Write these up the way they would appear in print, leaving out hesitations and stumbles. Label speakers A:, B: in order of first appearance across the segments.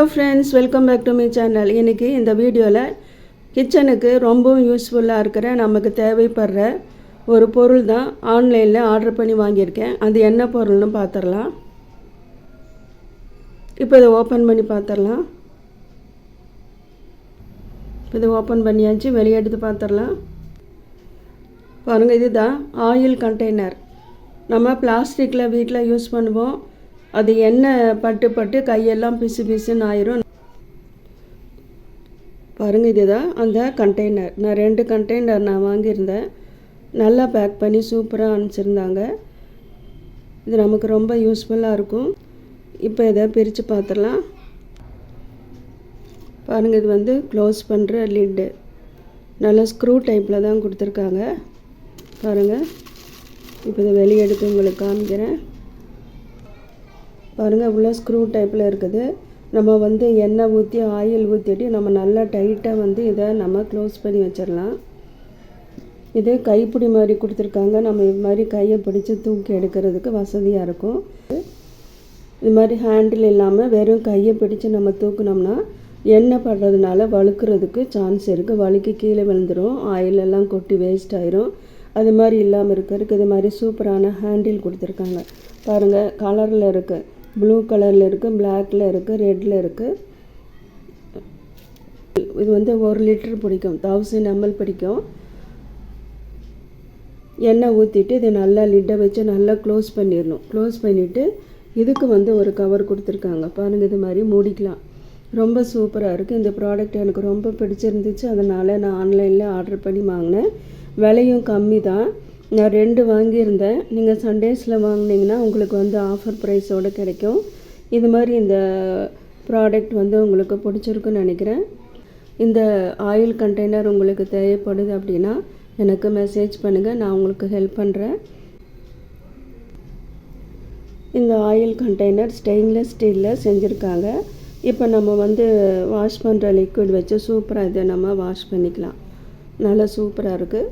A: Hello friends, welcome back to my channel. இன்றைக்கி இந்த வீடியோவில் கிச்சனுக்கு ரொம்பவும் யூஸ்ஃபுல்லாக இருக்கிற நமக்கு தேவைப்படுற ஒரு பொருள் தான் ஆன்லைனில் ஆர்டர் பண்ணி வாங்கியிருக்கேன். அது என்ன பொருள்னு பார்த்துடலாம். இப்போ இதை ஓப்பன் பண்ணி பார்த்துடலாம். இதை ஓப்பன் பண்ணியாச்சு, வெளியே எடுத்து பார்த்துடலாம். பாருங்கள், இதுதான் ஆயில் கண்டெய்னர். நம்ம பிளாஸ்டிக்கில் வீட்டில் யூஸ் பண்ணுவோம். அது எண்ணெய் பட்டு கையெல்லாம் பிசு பிசுன்னு ஆயிரும். பாருங்கள், இதுதான் அந்த கண்டெய்னர். நான் 2 கண்டெய்னர் நான் வாங்கியிருந்தேன். நல்லா பேக் பண்ணி சூப்பராக அனுப்பிச்சிருந்தாங்க. இது நமக்கு ரொம்ப யூஸ்ஃபுல்லாக இருக்கும். இப்போ இதை பிரித்து பார்த்துடலாம். பாருங்கள், இது வந்து க்ளோஸ் பண்ணுற லிட்டு. நல்லா ஸ்க்ரூ டைப்பில் தான் கொடுத்துருக்காங்க. பாருங்கள், இப்போ இதை வெளியே எடுத்து உங்களுக்கு காமிக்கிறேன். பாருங்கள், உள்ள ஸ்க்ரூ டைப்பில் இருக்குது. நம்ம வந்து எண்ணெய் ஊற்றி ஆயில் ஊற்றிட்டு நம்ம நல்லா டைட்டாக வந்து இதை நம்ம க்ளோஸ் பண்ணி வச்சிடலாம். இது கைப்பிடி மாதிரி கொடுத்துருக்காங்க. நம்ம இது மாதிரி கையை பிடிச்சி தூக்கி எடுக்கிறதுக்கு வசதியாக இருக்கும். இது மாதிரி ஹேண்டில் இல்லாமல் வெறும் கையை பிடிச்சி நம்ம தூக்குனோம்னா எண்ணெய் படுறதுனால வழுக்கிறதுக்கு சான்ஸ் இருக்குது. வழுக்கி கீழே விழுந்துடும், ஆயிலெல்லாம் கொட்டி வேஸ்ட் ஆயிரும். அது மாதிரி இல்லாமல் இருக்கிறதுக்கு இது மாதிரி சூப்பரான ஹேண்டில் கொடுத்துருக்காங்க. பாருங்கள், கலரில் இருக்குது, ப்ளூ கலரில் இருக்குது, பிளாக்கில் இருக்குது, ரெட்டில் இருக்குது. இது வந்து 1 லிட்டர் பிடிக்கும், 1000 ml பிடிக்கும். எண்ணெய் ஊற்றிட்டு இதை நல்லா லிட்டை வச்சு நல்லா க்ளோஸ் பண்ணிடணும். க்ளோஸ் பண்ணிவிட்டு இதுக்கு வந்து ஒரு கவர் கொடுத்துருக்காங்க. பாருங்கள், இது மாதிரி மூடிக்கலாம். ரொம்ப சூப்பராக இருக்குது. இந்த ப்ராடக்ட் எனக்கு ரொம்ப பிடிச்சிருந்துச்சு. அதனால் நான் ஆன்லைனில் ஆர்டர் பண்ணி வாங்கினேன். விலையும் கம்மி தான். நான் 2 வாங்கியிருந்தேன். நீங்கள் சண்டேஸில் வாங்கினீங்கன்னா உங்களுக்கு வந்து ஆஃபர் ப்ரைஸோடு கிடைக்கும். இது மாதிரி இந்த ப்ராடக்ட் வந்து உங்களுக்கு பிடிச்சிருக்குன்னு நினைக்கிறேன். இந்த ஆயில் கண்டெய்னர் உங்களுக்கு தேவைப்படுது அப்படின்னா எனக்கு மெசேஜ் பண்ணுங்கள், நான் உங்களுக்கு ஹெல்ப் பண்ணுறேன். இந்த ஆயில் கண்டெய்னர் ஸ்டெயின்லெஸ் ஸ்டீலில் செஞ்சுருக்காங்க. இப்போ நம்ம வந்து வாஷ் பண்ணுற லிக்விட் வச்சு சூப்பராக இதை நம்ம வாஷ் பண்ணிக்கலாம். நல்லா சூப்பராக இருக்குது.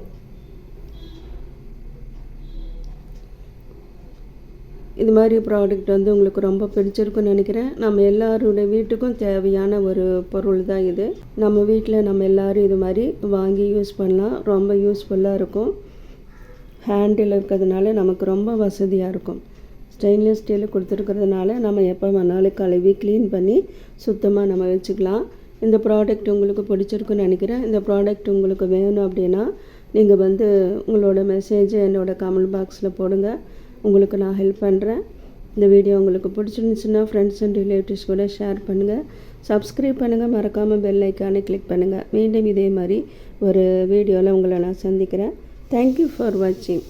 A: இது மாதிரி ப்ராடக்ட் வந்து உங்களுக்கு ரொம்ப பிடிச்சிருக்குன்னு நினைக்கிறேன். நம்ம எல்லாருடைய வீட்டுக்கும் தேவையான ஒரு பொருள் தான் இது. நம்ம வீட்டில் நம்ம எல்லோரும் இது மாதிரி வாங்கி யூஸ் பண்ணலாம். ரொம்ப யூஸ்ஃபுல்லாக இருக்கும். ஹேண்டில் இருக்கிறதுனால நமக்கு ரொம்ப வசதியாக இருக்கும். ஸ்டெயின்லெஸ் ஸ்டீல் கொடுத்துருக்கிறதுனால நம்ம எப்போ வேணாலும் கழுவி க்ளீன் பண்ணி சுத்தமாக நம்ம வச்சுக்கலாம். இந்த ப்ராடக்ட் உங்களுக்கு பிடிச்சிருக்குன்னு நினைக்கிறேன். இந்த ப்ராடக்ட் உங்களுக்கு வேணும் அப்படின்னா நீங்கள் வந்து உங்களோட மெசேஜை என்னோடய கமெண்ட் பாக்ஸில் போடுங்க. உங்களுக்கு நான் ஹெல்ப் பண்ணுறேன். இந்த வீடியோ உங்களுக்கு பிடிச்சிருந்துச்சுன்னா ஃப்ரெண்ட்ஸ் அண்ட் ரிலேட்டிவ்ஸ் கூட ஷேர் பண்ணுங்கள். சப்ஸ்கிரைப் பண்ணுங்கள். மறக்காமல் பெல் ஐக்கானை கிளிக் பண்ணுங்கள். மீண்டும் இதே மாதிரி ஒரு வீடியோவில் உங்களை நான் சந்திக்கிறேன். தேங்க்யூ ஃபார் வாட்சிங்.